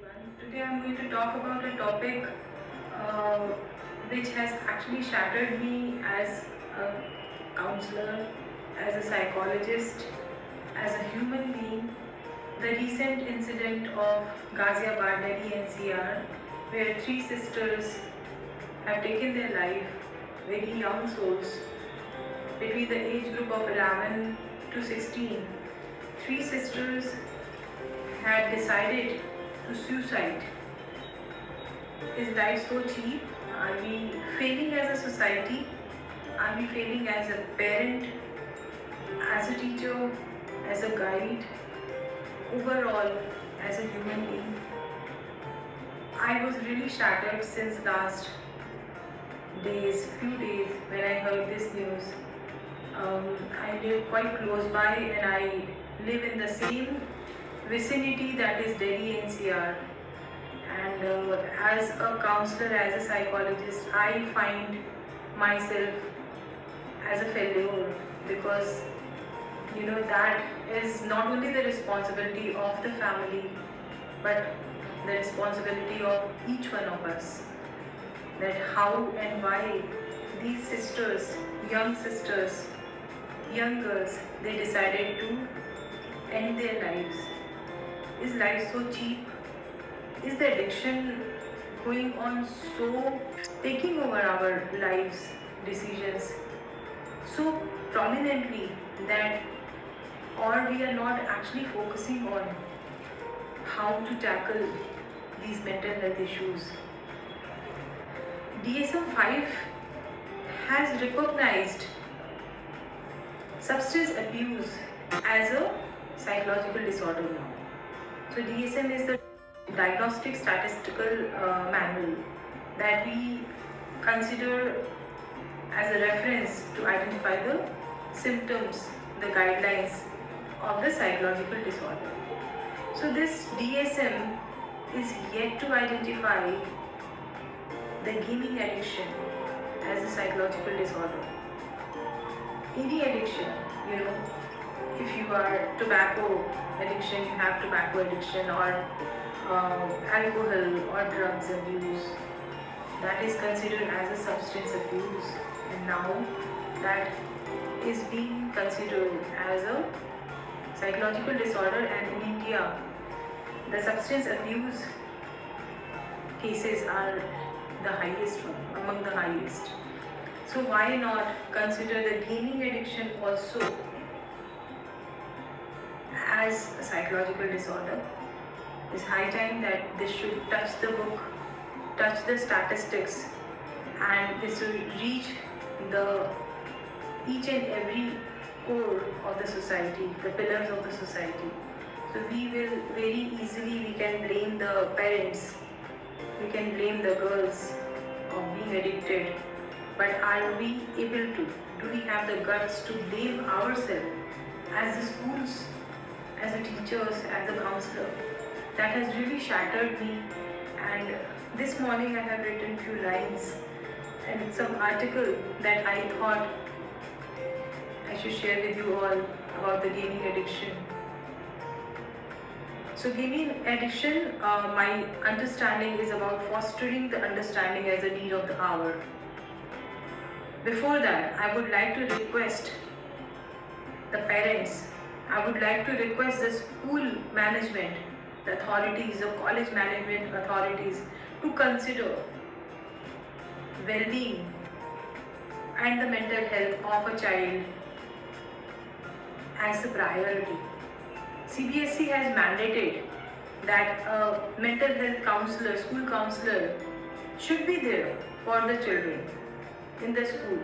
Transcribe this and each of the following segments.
everyone. Today I'm going to talk about a topic uh, which has actually shattered me as a counselor, as a psychologist, as a human being. The recent incident of Ghaziabad, Delhi NCR, where three sisters have taken their life, very young souls, between the age group of 11 to 16. Three sisters had decided to suicide. Is life so cheap? Are we failing as a society? Are we failing as a parent, as a teacher, as a guide, overall as a human being? I was really shattered since last few days when I heard this news. I live quite close by and I live in the same vicinity that is Delhi NCR. And as a counselor, as a psychologist, I find myself as a failure because that is not only the responsibility of the family but the responsibility of each one of us, that how and why these sisters, young girls, they decided to end their lives. Is life so cheap? Is the addiction going on so taking over our lives, decisions so prominently that or we are not actually focusing on how to tackle these mental health issues? DSM-5 has recognized substance abuse as a psychological disorder now. So DSM is the diagnostic statistical manual that we consider as a reference to identify the symptoms, the guidelines of the psychological disorder. So this DSM is yet to identify the gaming addiction as a psychological disorder. Any addiction, if you are tobacco addiction, you have tobacco addiction, or alcohol or drugs abuse, that is considered as a substance abuse, and now that is being considered as a psychological disorder. And in India, the substance abuse cases are the highest one, among the highest. So why not consider the gaming addiction also as a psychological disorder? It's high time that this should touch the book, touch the statistics, and this will reach the each and every core of the society, the pillars of the society. So we will very easily, we can blame the parents, we can blame the girls of being addicted, but are we able to? Do we have the guts to blame ourselves as the schools, as the teachers, as the counselor? That has really shattered me. And this morning I have written few lines and some article that I thought I should share with you all about the gaming addiction. So gaming addiction, my understanding is about fostering the understanding as a need of the hour. Before that, I would like to request the parents, I would like to request the school management, the authorities, the college management authorities to consider well-being and the mental health of a child as a priority. CBSE has mandated that a mental health counselor, school counselor should be there for the children in the school.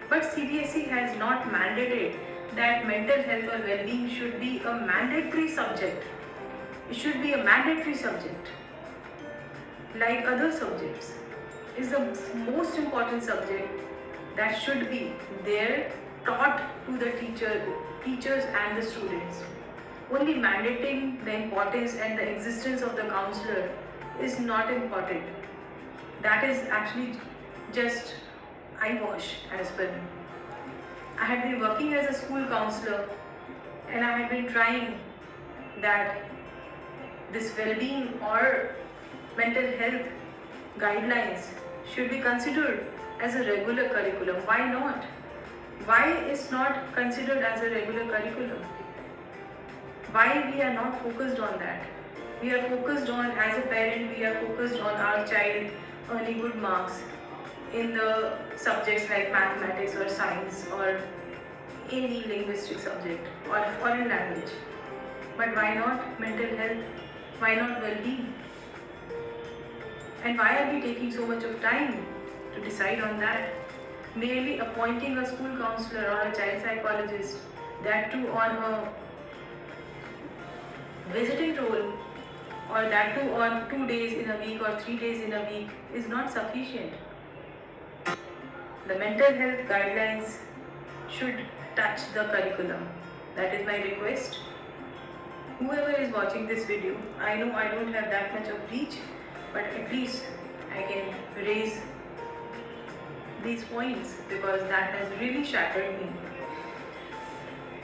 But CBSE has not mandated that mental health or well-being should be a mandatory subject. It should be a mandatory subject like other subjects. Is the most important subject that should be there, taught to the teachers and the students. Only mandating the importance and the existence of the counselor is not important. That is actually just eyewash as per me. I had been working as a school counselor and I had been trying that this well-being or mental health guidelines should be considered as a regular curriculum. Why not? Why is not considered as a regular curriculum? Why we are not focused on that? We are focused on, as a parent, we are focused on our child earning good marks in the subjects like mathematics or science or any linguistic subject or foreign language. But why not mental health? Why not well-being? And why are we taking so much of time to decide on that? Merely appointing a school counselor or a child psychologist, that too on a visiting role, or that too on 2 days in a week or 3 days in a week, is not sufficient. The mental health guidelines should touch the curriculum. That is my request. Whoever is watching this video, I know I don't have that much of reach, but at least I can raise these points because that has really shattered me.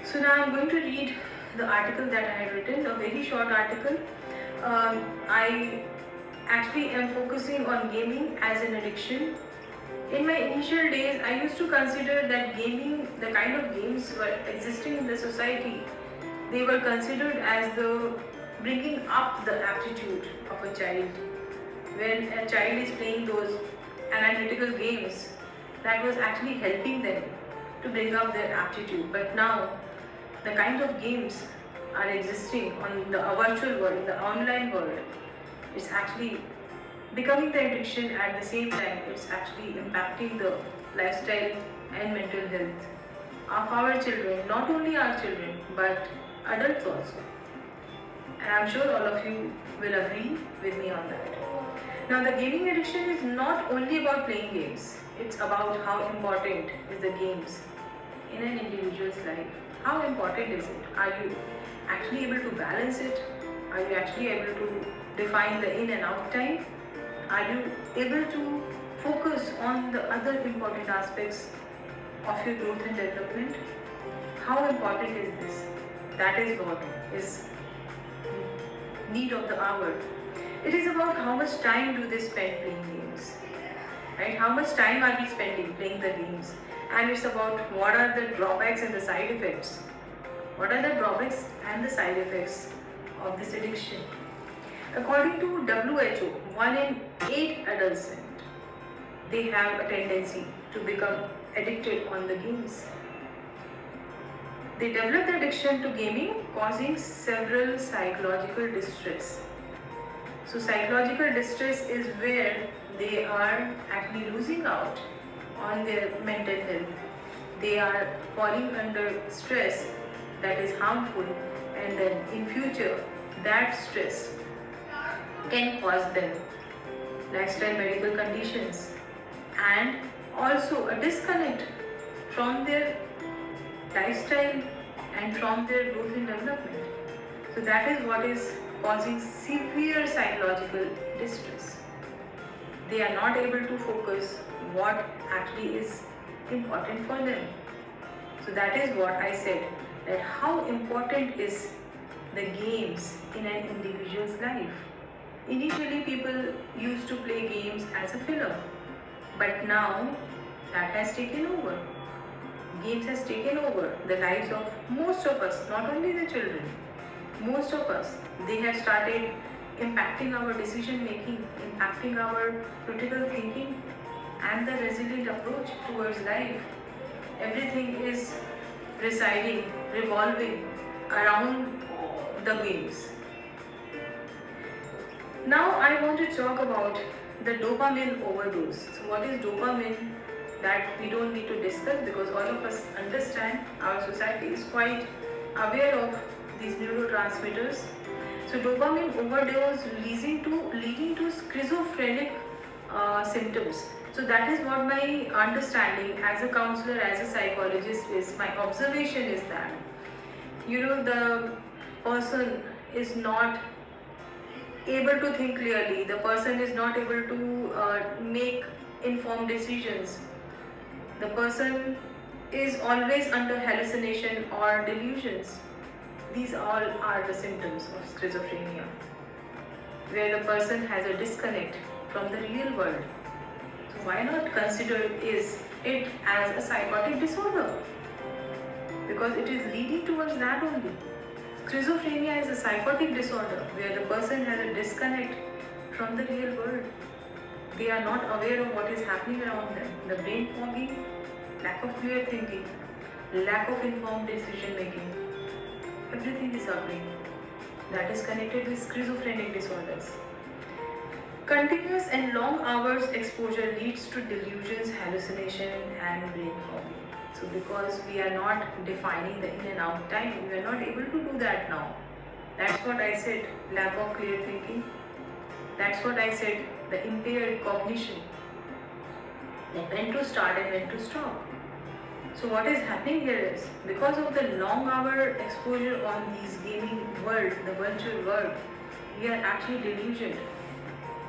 So now I'm going to read the article that I had written, a very short article. I actually am focusing on gaming as an addiction. In my initial days, I used to consider that gaming, the kind of games were existing in the society, they were considered as the bringing up the aptitude of a child. When a child is playing those analytical games, that was actually helping them to bring up their aptitude. But now, the kind of games are existing on the virtual world, the online world, it's actually becoming the addiction. At the same time, it's actually impacting the lifestyle and mental health of our children, not only our children, but adults also. And I'm sure all of you will agree with me on that. Now, the gaming addiction is not only about playing games, it's about how important is the games in an individual's life. How important is it? Are you actually able to balance it? Are you actually able to define the in and out time? Are you able to focus on the other important aspects of your growth and development? How important is this? That is what is need of the hour. It is about how much time do they spend playing games, right? How much time are we spending playing the games? And it's about what are the drawbacks and the side effects. What are the drawbacks and the side effects of this addiction? According to WHO, 1 in 8 adolescents, they have a tendency to become addicted on the games. They develop the addiction to gaming, causing several psychological distress. So psychological distress is where they are actually losing out on their mental health. They are falling under stress that is harmful, and then in future that stress can cause them lifestyle medical conditions and also a disconnect from their lifestyle and from their growth and development. So that is what is causing severe psychological distress. They are not able to focus what actually is important for them. So that is what I said, that how important is the games in an individual's life. Initially people used to play games as a filler, but now that has taken over. Games has taken over the lives of most of us, not only the children, most of us. They have started impacting our decision making, impacting our critical thinking and the resilient approach towards life. Everything is revolving around the games. Now I want to talk about the dopamine overdose. So what is dopamine? That we don't need to discuss because all of us understand. Our society is quite aware of these neurotransmitters. So dopamine overdose leading to schizophrenic symptoms. So that is what my understanding as a counselor, as a psychologist is. My observation is that, the person is not able to think clearly. The person is not able to make informed decisions. The person is always under hallucination or delusions. These all are the symptoms of schizophrenia. where the person has a disconnect from the real world. So why not consider it as a psychotic disorder? Because it is leading towards that only. Schizophrenia is a psychotic disorder where the person has a disconnect from the real world. They are not aware of what is happening around them. The brain fogging, lack of clear thinking, lack of informed decision making, everything is happening. That is connected with schizophrenic disorders. Continuous and long hours exposure leads to delusions, hallucination and brain fogging. So because we are not defining the in and out time, we are not able to do that now. That's what I said, lack of clear thinking. That's what I said, the impaired cognition. That when to start and when to stop. So what is happening here is, because of the long hour exposure on these gaming world, the virtual world, we are actually delusioned.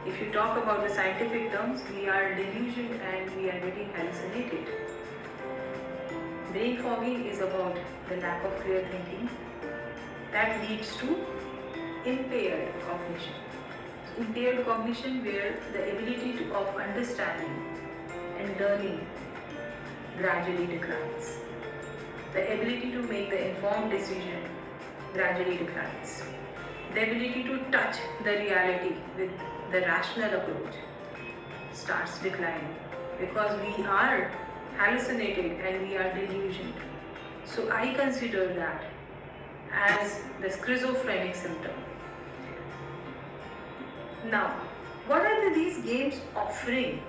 If you talk about the scientific terms, we are delusioned and we are getting hallucinated. Brain fogging is about the lack of clear thinking. That leads to impaired cognition. So impaired cognition where the ability of understanding and learning gradually declines. The ability to make the informed decision gradually declines. The ability to touch the reality with the rational approach starts declining because we are hallucinated and we are delusioned. So I consider that as the schizophrenic symptom. Now, what are these games offering?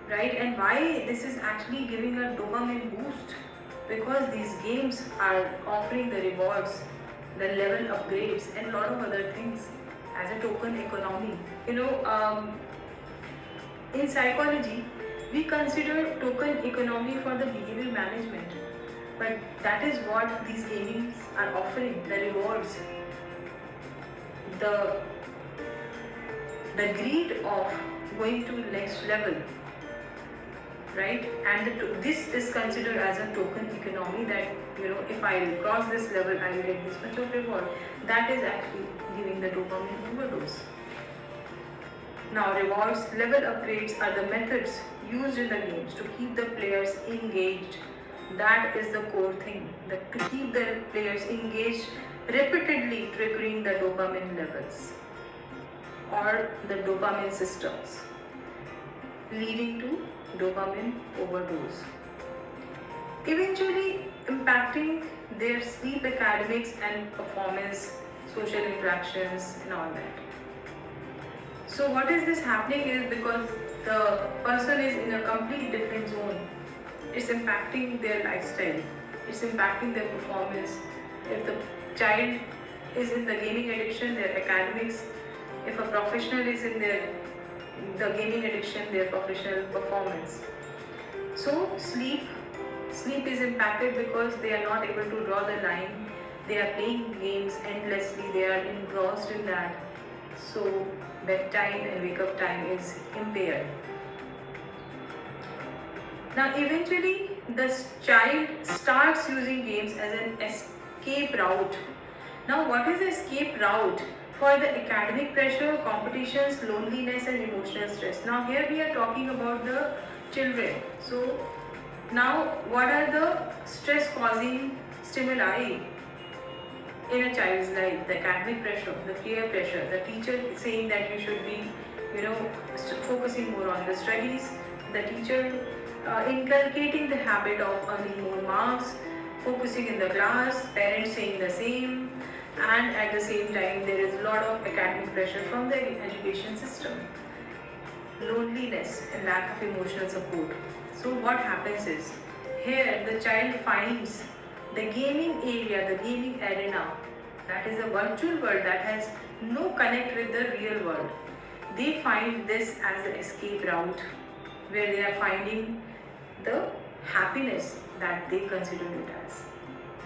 Right? And why this is actually giving a dopamine boost? Because these games are offering the rewards, the level upgrades and a lot of other things as a token economy. In psychology, we consider token economy for the behavior management, but that is what these gamings are offering, the rewards, the greed of going to next level, right? And this is considered as a token economy, that if I cross this level I will get this much of reward. That is actually giving the dopamine overdose. Now, rewards, level upgrades are the methods used in the games to keep the players engaged. That is the core thing, that to keep the players engaged, repeatedly triggering the dopamine levels or the dopamine systems, leading to dopamine overdose, eventually impacting their sleep, academics and performance, social interactions and all that. So what is this happening is because the person is in a complete different zone. It's impacting their lifestyle, it's impacting their performance. If the child is in the gaming addiction, their academics. If a professional is in the gaming addiction, their professional performance. So sleep is impacted because they are not able to draw the line. They are playing games endlessly, they are engrossed in that. So bedtime and wake up time is impaired. Now eventually the child starts using games as an escape route. Now what is the escape route? For the academic pressure, competitions, loneliness and emotional stress. Now here we are talking about the children. So now what are the stress causing stimuli in a child's life? The academic pressure, the peer pressure, the teacher saying that you should be focusing more on the studies, the teacher inculcating the habit of earning more marks, focusing in the class, parents saying the same, and at the same time there is a lot of academic pressure from the education system, loneliness and lack of emotional support. So what happens is, here the child finds the gaming area, the gaming arena, that is a virtual world that has no connect with the real world. They find this as the escape route where they are finding the happiness that they consider it as.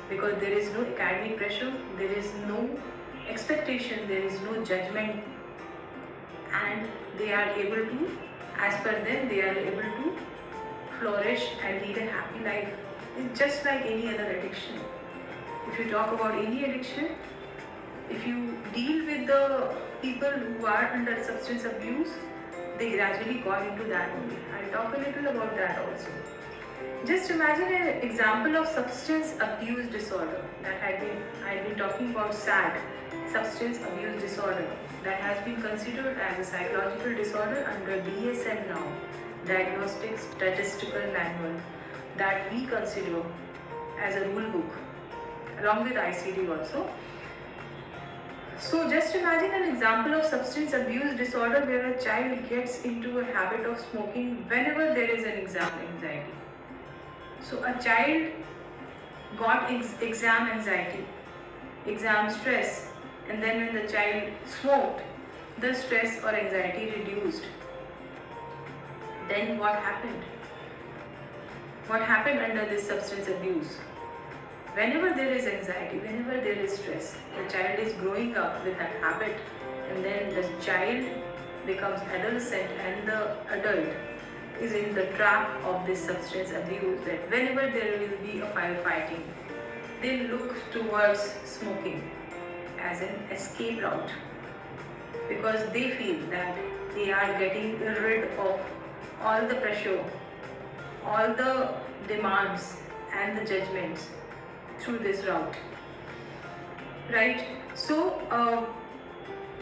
Because there is no academic pressure, there is no expectation, there is no judgment, and they are able to, as per them, they are able to flourish and lead a happy life. It's just like any other addiction. If you talk about any addiction, if you deal with the people who are under substance abuse, they gradually got into that only. I'll talk a little about that also. Just imagine an example of substance abuse disorder that I've been talking about SAD, substance abuse disorder, that has been considered as a psychological disorder under DSM now, Diagnostic Statistical Manual, that we consider as a rule book, along with ICD also. So just imagine an example of substance abuse disorder where a child gets into a habit of smoking whenever there is an exam anxiety. So a child got exam anxiety, exam stress, and then when the child smoked, the stress or anxiety reduced. Then what happened? What happened under this substance abuse? Whenever there is anxiety, whenever there is stress, the child is growing up with that habit, and then the child becomes adolescent and the adult is in the trap of this substance abuse, that whenever there will be a firefighting, they look towards smoking as an escape route, because they feel that they are getting rid of all the pressure, all the demands and the judgments through this route, right? So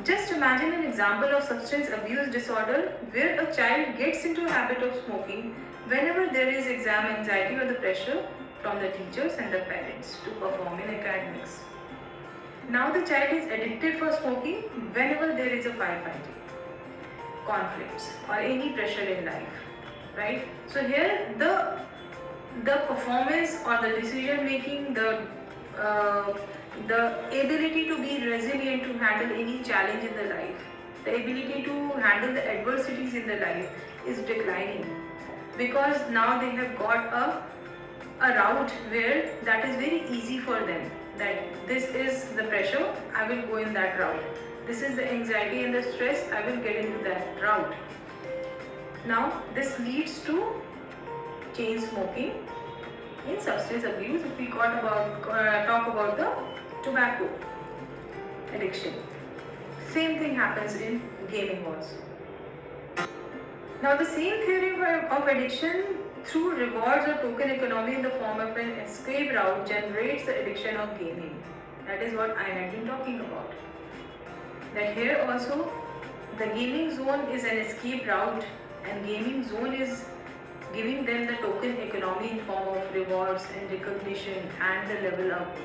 just imagine an example of substance abuse disorder where a child gets into a habit of smoking whenever there is exam anxiety or the pressure from the teachers and the parents to perform in academics. Now the child is addicted for smoking whenever there is a firefighting, conflicts or any pressure in life, right? So here the performance or the decision making, the ability to be resilient to handle any challenge in the life, the ability to handle the adversities in the life is declining, because now they have got a route where that is very easy for them, that this is the pressure, I will go in that route. This is the anxiety and the stress, I will get into that route. Now this leads to chain smoking. In substance abuse, if we talk about the tobacco addiction, same thing happens in gaming also. Now the same theory of addiction through rewards or token economy in the form of an escape route generates the addiction of gaming. That is what I had been talking about. That here also the gaming zone is an escape route, and gaming zone is giving them the token economy in form of rewards and recognition and the level up.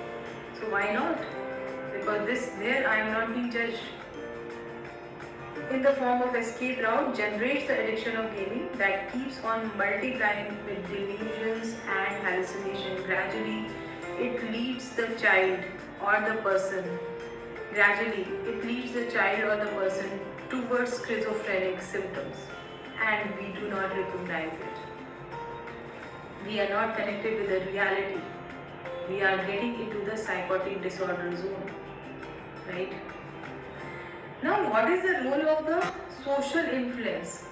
So why not? Because there I am not being judged. In the form of escape route generates the addiction of gaming that keeps on multiplying with delusions and hallucination. Gradually it leads the child or the person, towards schizophrenic symptoms, and we do not recognize it. We are not connected with the reality. We are getting into the psychotic disorder zone, right? Now, what is the role of the social influence?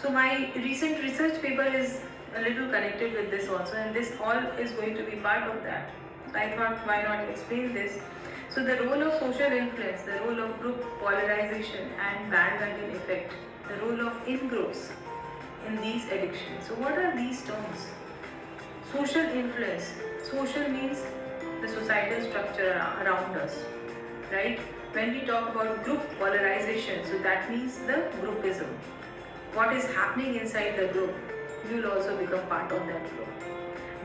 So my recent research paper is a little connected with this also, and this all is going to be part of that. I thought, why not explain this? So the role of social influence, the role of group polarization and bandwagon effect, the role of in-groups in these addictions. So what are these terms? Social influence. Social means the societal structure around us, right? When we talk about group polarization, so that means the groupism. What is happening inside the group, you will also become part of that group.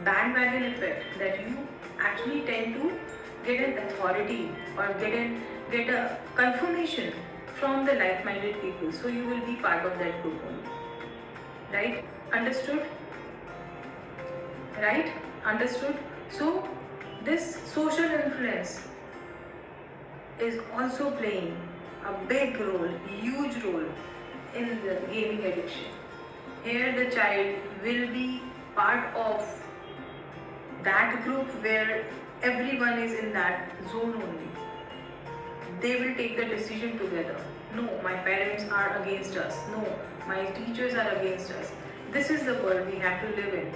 Bandwagon effect, that you actually tend to get an authority or get a confirmation from the like-minded people, so you will be part of that group only. Right? Understood? Right? Understood? So this social influence is also playing a big role, huge role in the gaming addiction. Here the child will be part of that group where everyone is in that zone only. They will take the decision together. No, my parents are against us. No, my teachers are against us. This is the world we have to live in.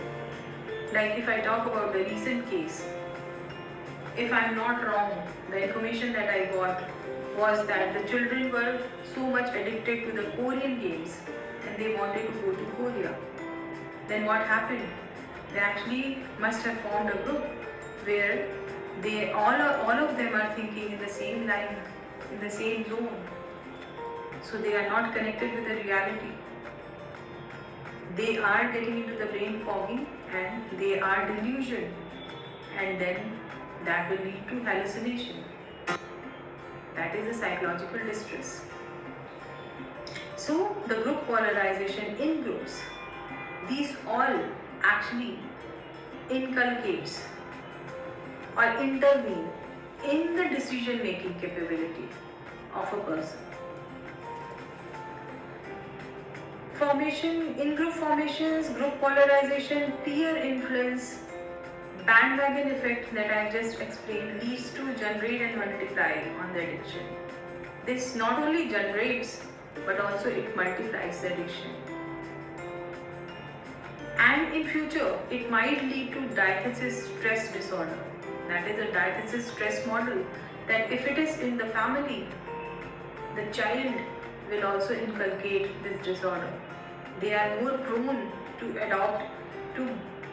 Like if I talk about the recent case, if I'm not wrong, the information that I got was that the children were so much addicted to the Korean games and they wanted to go to Korea. Then what happened? They actually must have formed a group where they all of them are thinking in the same line, in the same zone. So they are not connected with the reality. They are getting into the brain fogging and they are delusion, and then that will lead to hallucination. That is the psychological distress. So the group polarization in groups, these all actually inculcates or intervene in the decision making capability of a person. Formation, in-group formations, group polarization, peer influence, bandwagon effect that I just explained leads to generate and multiply on the addiction. This not only generates but also it multiplies the addiction. And in future, it might lead to diathesis stress disorder. That is a diathesis stress model, that if it is in the family, the child will also inculcate this disorder. They are more prone to adopt, to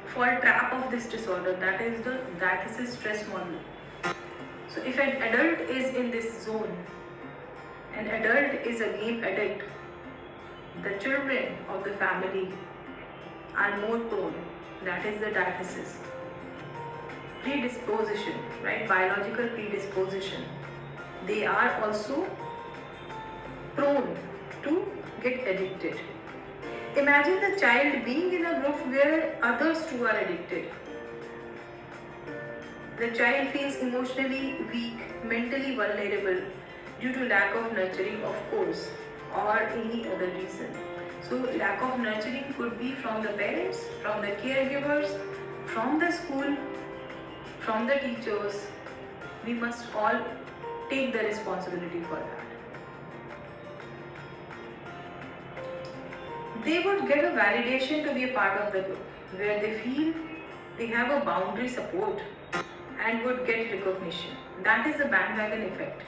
fall trap of this disorder. That is the diathesis stress model. So if an adult is in this zone, an adult is a game addict, the children of the family are more prone. That is the diathesis. Predisposition, right? Biological predisposition. They are also prone to get addicted. Imagine the child being in a group where others too are addicted. The child feels emotionally weak, mentally vulnerable due to lack of nurturing, of course, or any other reason. So lack of nurturing could be from the parents, from the caregivers, from the school, from the teachers. We must all take the responsibility for that. They would get a validation to be a part of the group where they feel they have a boundary support and would get recognition. That is the bandwagon effect.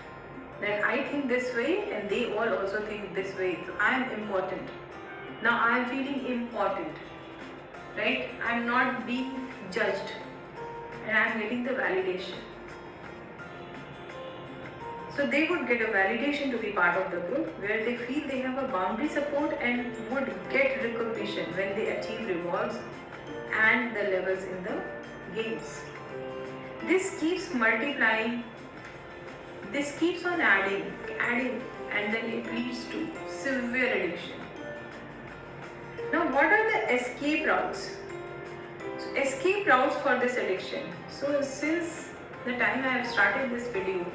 That I think this way and they all also think this way. So I am important. Now I am feeling important. Right? I am not being judged and I am getting the validation. So they would get a validation to be part of the group where they feel they have a boundary support and would get recognition when they achieve rewards and the levels in the games. This keeps multiplying, this keeps on adding, and then it leads to severe addiction. Now what are the escape routes? So escape routes for this addiction. So since the time I have started this video,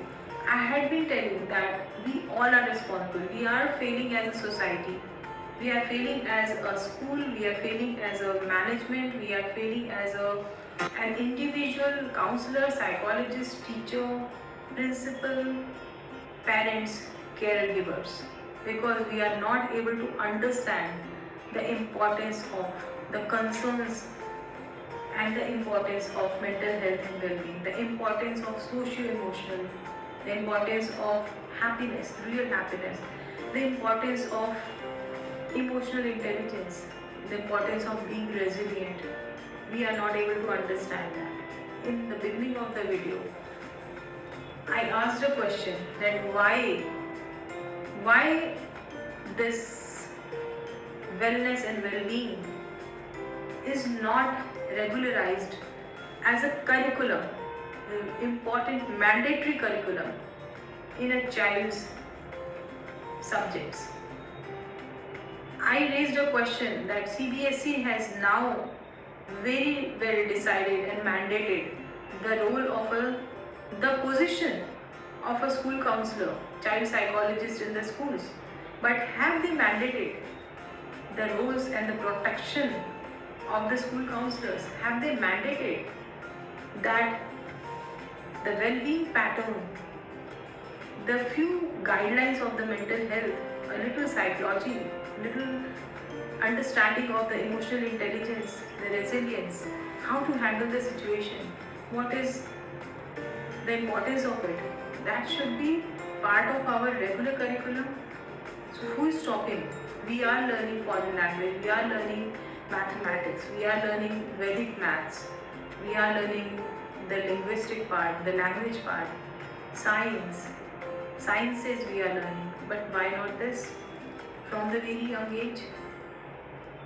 I had been telling that we all are responsible. We are failing as a society. We are failing as a school. We are failing as a management. We are failing as an individual, counselor, psychologist, teacher, principal, parents, caregivers. Because we are not able to understand the importance of the concerns and the importance of mental health and well-being, the importance of socio-emotional, the importance of happiness, real happiness, the importance of emotional intelligence, the importance of being resilient. We are not able to understand that. In the beginning of the video, I asked a question that why this wellness and well-being is not regularized as a curriculum, important mandatory curriculum in a child's subjects. I raised a question that CBSE has now very well decided and mandated the role of the position of a school counselor, child psychologist in the schools. But have they mandated the roles and the protection of the school counselors? Have they mandated that the well-being pattern, the few guidelines of the mental health, a little psychology, little understanding of the emotional intelligence, the resilience, how to handle the situation, what is the importance of it, that should be part of our regular curriculum. So who is stopping? We are learning foreign language, we are learning mathematics, we are learning Vedic maths, we are learning the linguistic part, the language part, science. Sciences we are learning, but why not this? From the very young age?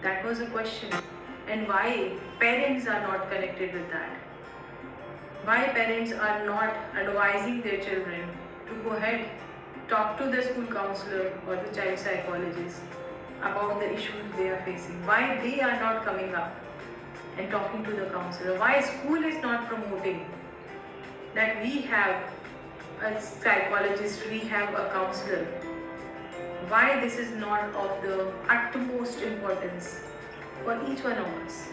That was a question. And why parents are not connected with that? Why parents are not advising their children to go ahead, talk to the school counselor or the child psychologist about the issues they are facing? Why they are not coming up and talking to the counselor? Why school is not promoting that we have a psychologist, we have a counselor? Why this is not of the utmost importance for each one of us?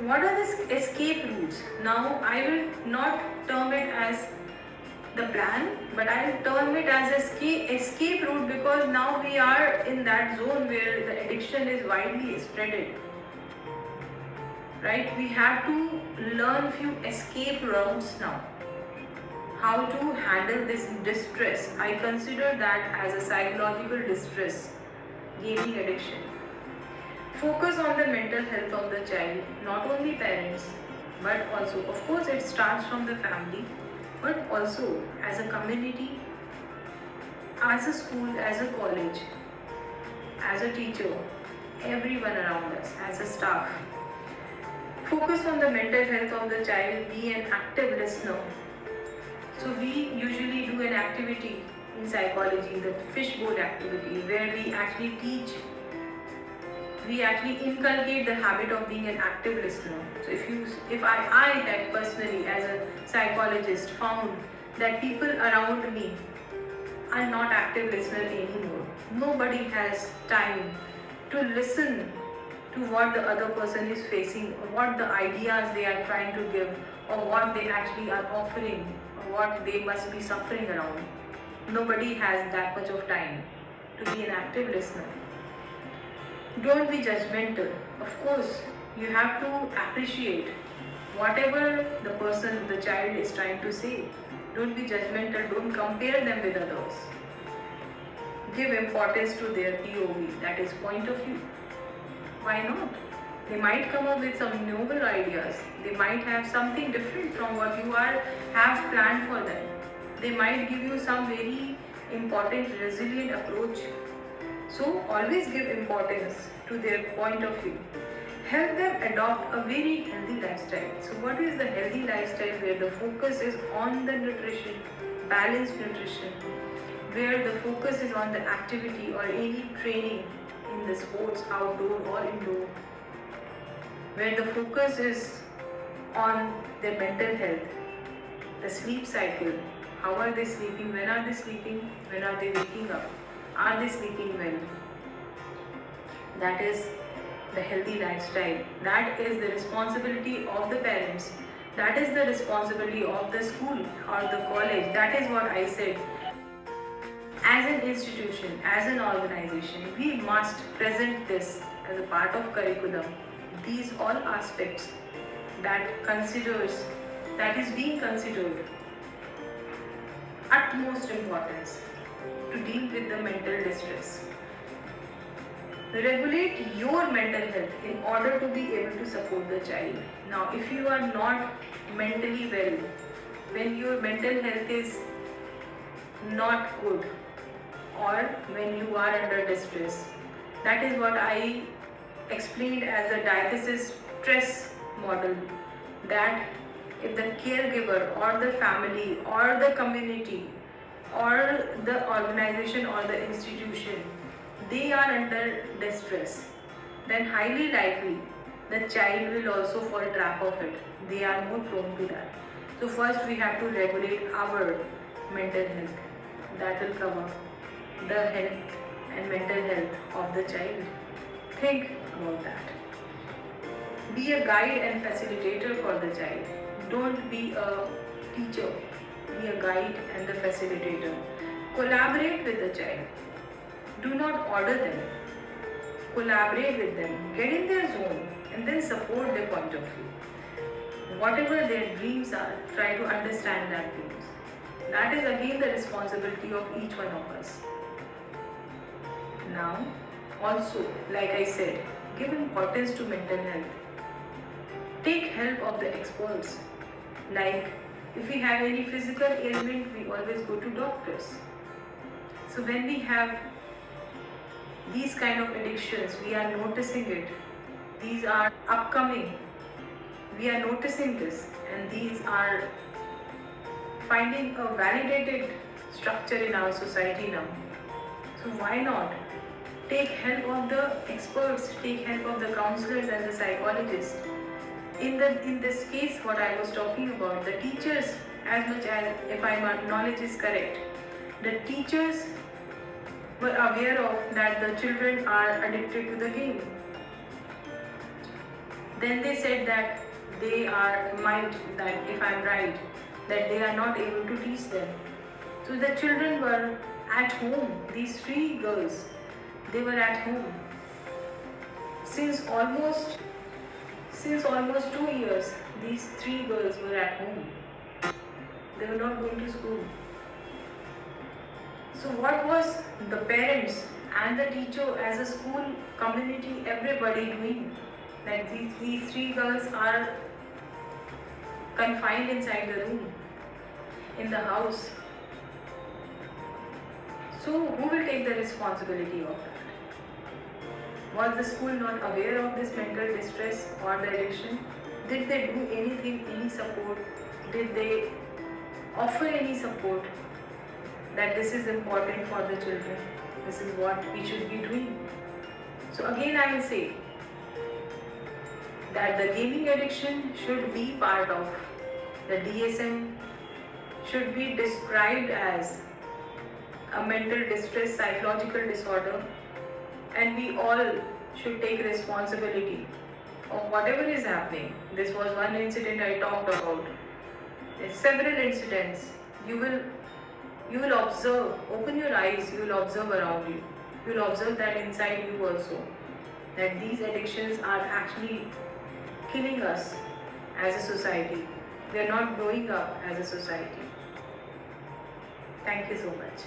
What are the escape routes? Now I will not term it as the plan, but I will term it as escape route, because now we are in that zone where the addiction is widely spreaded. Right? We have to learn few escape routes now. How to handle this distress. I consider that as a psychological distress, gaming addiction. Focus on the mental health of the child, not only parents, but also, of course, it starts from the family, but also as a community, as a school, as a college, as a teacher, everyone around us, as a staff. Focus on the mental health of the child, be an active listener. So we usually do an activity in psychology, the fishbowl activity, where we actually inculcate the habit of being an active listener. So if I had personally as a psychologist found that people around me are not active listeners anymore, nobody has time to listen to what the other person is facing, or what the ideas they are trying to give, or what they actually are offering, or what they must be suffering around. Nobody has that much of time to be an active listener. Don't be judgmental. Of course, you have to appreciate whatever the person, the child is trying to say. Don't be judgmental. Don't compare them with others. Give importance to their POV, that is point of view. Why not? They might come up with some noble ideas. They might have something different from what you have planned for them. They might give you some very important, resilient approach. So always give importance to their point of view. Help them adopt a very healthy lifestyle. So what is the healthy lifestyle? Where the focus is on the nutrition, balanced nutrition, where the focus is on the activity or any training in the sports, outdoor or indoor, where the focus is on their mental health, the sleep cycle. How are they sleeping? When are they sleeping? When are they waking up? Are they sleeping well? That is the healthy lifestyle. That is the responsibility of the parents. That is the responsibility of the school or the college. That is what I said. As an institution, as an organization, we must present this as a part of curriculum. These all aspects that is being considered utmost importance to deal with the mental distress. Regulate your mental health in order to be able to support the child. Now, if you are not mentally well, when your mental health is not good, or when you are under distress, that is what I explained as a diathesis stress model, that if the caregiver or the family or the community or the organization or the institution, they are under distress, then highly likely the child will also fall trap of it. They are more prone to that. So first we have to regulate our mental health. That will cover the health and mental health of the child. Think about that. Be a guide and facilitator for the child. Don't be a teacher. Be a guide and the facilitator. Collaborate with the child. Do not order them. Collaborate with them. Get in their zone and then support their point of view. whatever their dreams are, try to understand that dreams. That is again the responsibility of each one of us. Now, also, like I said, give importance to mental health. Take help of the experts. Like, if we have any physical ailment, we always go to doctors. So when we have these kind of addictions, we are noticing it. These are upcoming. We are noticing this, and these are finding a validated structure in our society now. So why not take help of the experts, take help of the counselors and the psychologists. In this case, what I was talking about, the teachers, as much as if my knowledge is correct, the teachers were aware of that the children are addicted to the game. Then they said that that if I'm right, that they are not able to teach them. So the children were at home. These 3 girls, they were at home since almost 2 years. These 3 girls were at home. They were not going to school. So what was the parents and the teacher, as a school community, everybody doing? That these 3 girls are confined inside the room, in the house. So who will take the responsibility of that? Was the school not aware of this mental distress or the addiction? Did they do anything, any support? Did they offer any support that this is important for the children? This is what we should be doing. So again I will say that the gaming addiction should be part of the DSM, should be described as a mental distress, psychological disorder, and we all should take responsibility of whatever is happening. This was one incident I talked about. There's several incidents. You will observe, open your eyes, you will observe around you. You will observe that inside you also, that these addictions are actually killing us as a society. We are not growing up as a society. Thank you so much.